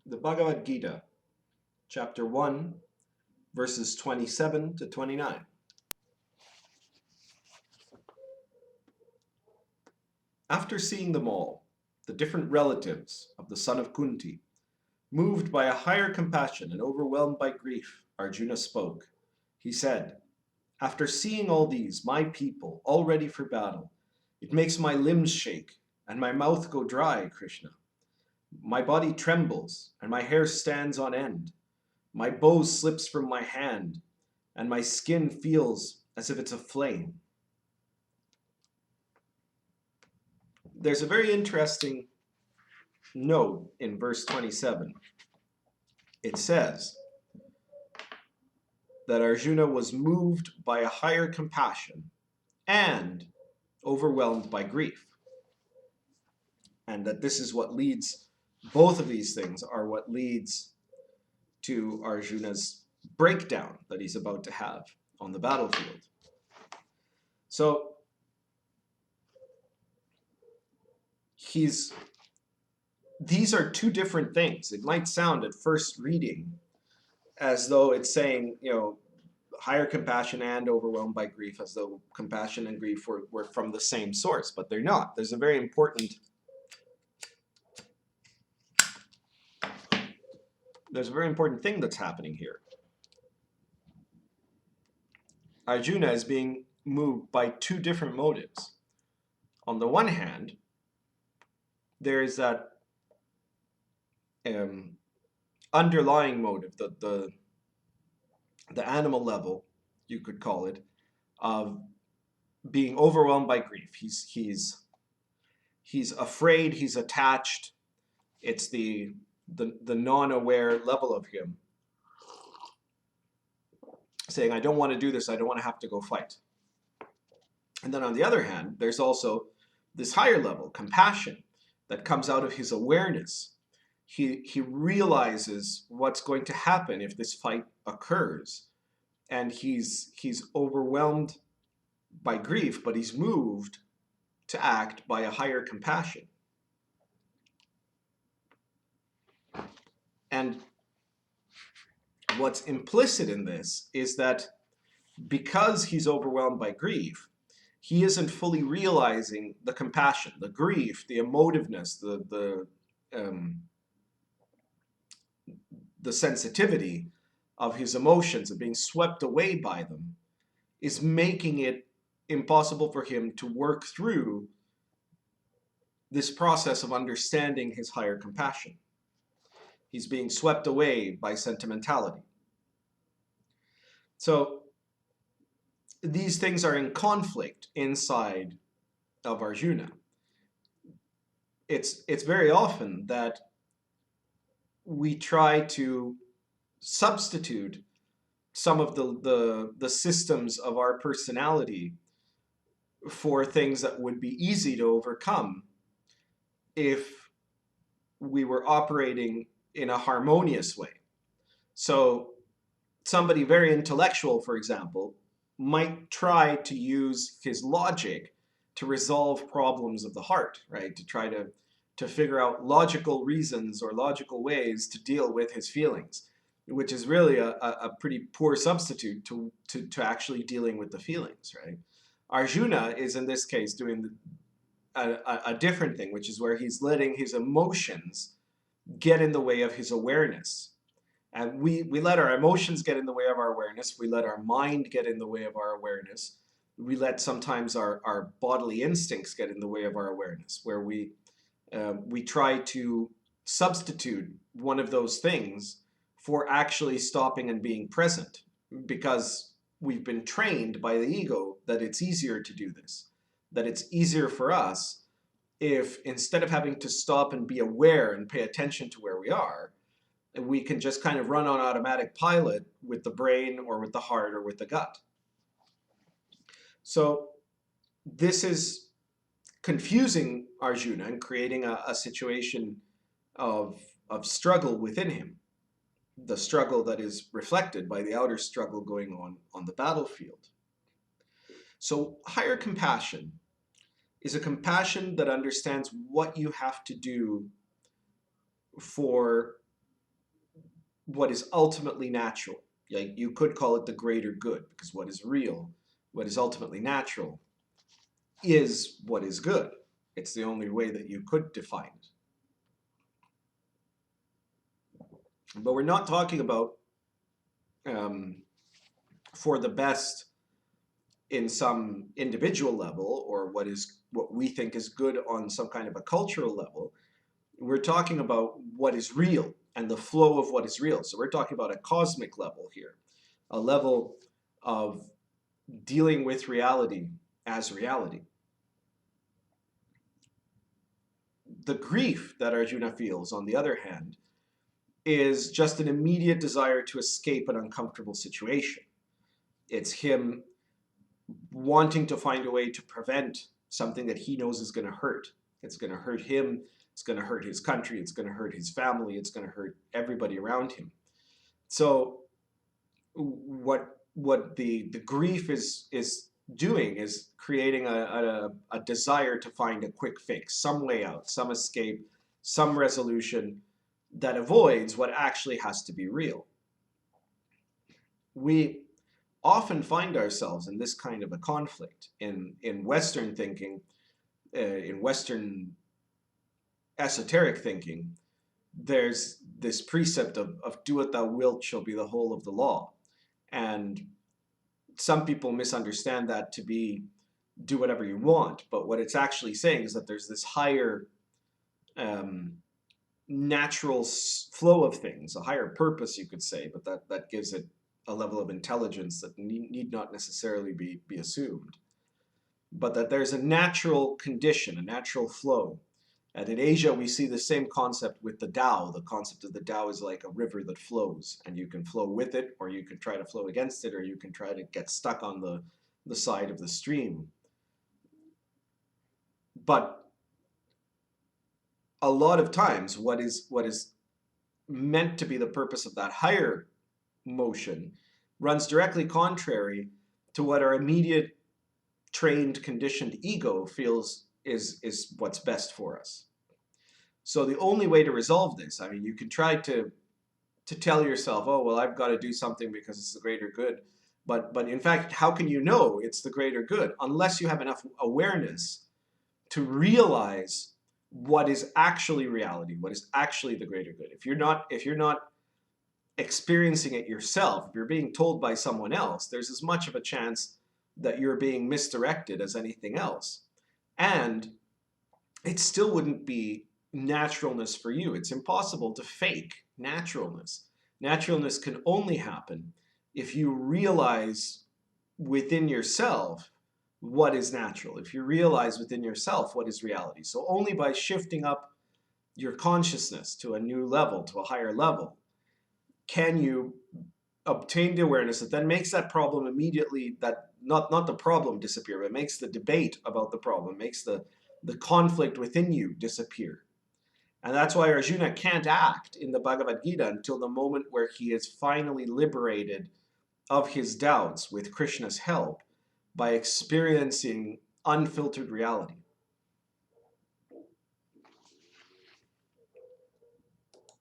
The Bhagavad Gita, Chapter 1, verses 27 to 29. After seeing them all, the different relatives of the son of Kunti, moved by a higher compassion and overwhelmed by grief, Arjuna spoke. He said, "After seeing all these, my people, all ready for battle, it makes my limbs shake and my mouth go dry, Krishna. My body trembles and my hair stands on end. My bow slips from my hand and my skin feels as if it's aflame." There's a very interesting note in verse 27. It says that Arjuna was moved by a higher compassion and overwhelmed by grief. And that this is what leads, both of these things are what leads to Arjuna's breakdown that he's about to have on the battlefield. So these are two different things. It might sound at first reading as though it's saying, higher compassion and overwhelmed by grief, as though compassion and grief were from the same source, but they're not. There's a very important thing that's happening here. Arjuna is being moved by two different motives. On the one hand, there is that underlying motive, the animal level, you could call it, of being overwhelmed by grief. He's afraid, he's attached. It's the non-aware level of him saying, I don't want to do this, I don't want to have to go fight. And then on the other hand, there's also this higher level, compassion, that comes out of his awareness. He realizes what's going to happen if this fight occurs. And he's overwhelmed by grief, but he's moved to act by a higher compassion. And what's implicit in this is that because he's overwhelmed by grief, he isn't fully realizing the compassion, the grief, the emotiveness, the sensitivity of his emotions and being swept away by them is making it impossible for him to work through this process of understanding his higher compassion. He's being swept away by sentimentality. So these things are in conflict inside of Arjuna. It's very often that we try to substitute some of the systems of our personality for things that would be easy to overcome if we were operating in a harmonious way. So somebody very intellectual, for example, might try to use his logic to resolve problems of the heart, right? To try to figure out logical reasons or logical ways to deal with his feelings, which is really a pretty poor substitute to actually dealing with the feelings, right? Arjuna is in this case doing a different thing, which is where he's letting his emotions get in the way of his awareness. And we let our emotions get in the way of our awareness. We let our mind get in the way of our awareness. We let sometimes our bodily instincts get in the way of our awareness, where we try to substitute one of those things for actually stopping and being present, because we've been trained by the ego that it's easier to do this, that it's easier for us if instead of having to stop and be aware and pay attention to where we are, we can just kind of run on automatic pilot with the brain or with the heart or with the gut. So this is confusing Arjuna and creating a situation of struggle within him, the struggle that is reflected by the outer struggle going on the battlefield. So higher compassion is a compassion that understands what you have to do for what is ultimately natural. Like you could call it the greater good, because what is real, what is ultimately natural, is what is good. It's the only way that you could define it. But we're not talking about for the best in some individual level, or what we think is good on some kind of a cultural level. We're talking about what is real and the flow of what is real. So we're talking about a cosmic level here, a level of dealing with reality as reality. The grief that Arjuna feels, on the other hand, is just an immediate desire to escape an uncomfortable situation. It's him wanting to find a way to prevent something that he knows is going to hurt. It's going to hurt him. It's going to hurt his country. It's going to hurt his family. It's going to hurt everybody around him. So what the grief is doing is creating a desire to find a quick fix, some way out, some escape, some resolution that avoids what actually has to be real. We often find ourselves in this kind of a conflict in Western thinking, in Western esoteric thinking. There's this precept of do what thou wilt shall be the whole of the law. And some people misunderstand that to be do whatever you want, but what it's actually saying is that there's this higher natural flow of things, a higher purpose, you could say, but that gives it a level of intelligence that need not necessarily be assumed. But that there's a natural condition, a natural flow. And in Asia, we see the same concept with the Tao. The concept of the Tao is like a river that flows, and you can flow with it, or you can try to flow against it, or you can try to get stuck on the side of the stream. But a lot of times, what is meant to be the purpose of that higher motion runs directly contrary to what our immediate trained, conditioned ego feels is what's best for us. So the only way to resolve this, I mean, you can try to tell yourself, oh, well, I've got to do something because it's the greater good. But in fact, how can you know it's the greater good unless you have enough awareness to realize what is actually reality, what is actually the greater good? If you're not experiencing it yourself, if you're being told by someone else, there's as much of a chance that you're being misdirected as anything else. And it still wouldn't be naturalness for you. It's impossible to fake naturalness. Naturalness can only happen if you realize within yourself what is natural, if you realize within yourself what is reality. So only by shifting up your consciousness to a new level, to a higher level, can you obtain the awareness that then makes that problem immediately, that not the problem disappear, but makes the debate about the problem, makes the conflict within you disappear. And that's why Arjuna can't act in the Bhagavad Gita until the moment where he is finally liberated of his doubts with Krishna's help by experiencing unfiltered reality.